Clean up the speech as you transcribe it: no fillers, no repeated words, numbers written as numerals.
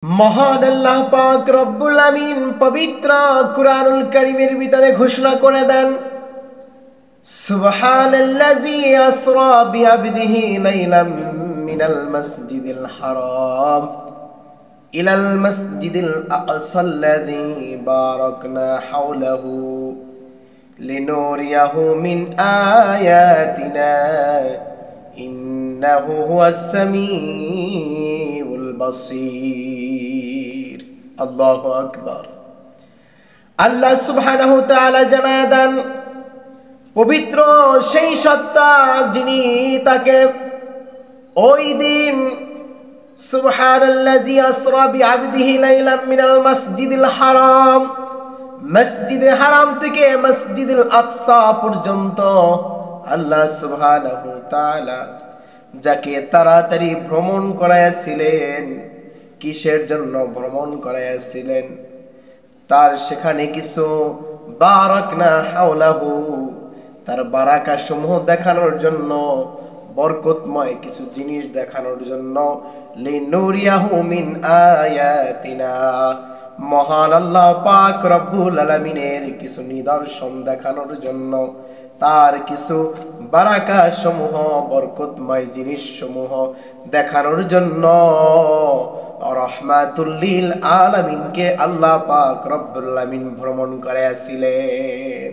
মহান আল্লাহ পাক রব্বুল আমিন পবিত্র কুরআনুল কারীমের ভিতরে ঘোষণা করে দেন, সুবহানাল্লাযী আসরা বিআবদিহি লাইলাম মিনাল মাসজিদিল হারাম ইলাল মাসজিদিল আকসাল্লাযী বারাকনা হাওলাহু লিনুরিয়াহু মিন আয়াতিনা ইন্নাহু হুয়াস সামিউল বাসীর। আল্লাহু আকবার। আল্লাহ সুবহানাহু ওয়া তাআলা জানায় দেন, পবিত্র সেই সত্তা যিনি তাকে ওই দিন সুবহানাল্লাযী আসরা বিআবদিহি লাইলাম মিনাল মাসজিদিল হারাম, মসজিদে হারাম থেকে মসজিদুল আকসা পর্যন্ত আল্লাহ সুবহানাহু ওয়া তাআলা যাকে তাড়াতাড়ি ভ্রমণ করাইয়াছিলেন। কিসের জন্য ভ্রমণ করাইয়াছিলেন? তার সেখানে কিছু বারাকনা হাওলাহু, তার বারাকা সমূহ দেখানোর জন্য, বরকতময় কিছু জিনিস দেখানোর জন্য, লিনুরিয়াহু মিন আয়াতিনা, মহান আল্লাহ পাক রব্বুল আলামিনের কিছু নিদর্শন দেখানোর জন্য, তার কিছু বারাকা সমূহ, বরকতময় জিনিস সমূহ দেখানোর জন্য রাহমাতুল লিল আলামিনকে আল্লাহ পাক রব্বুল আলামিন ভ্রমণ করাইয়াছিলেন।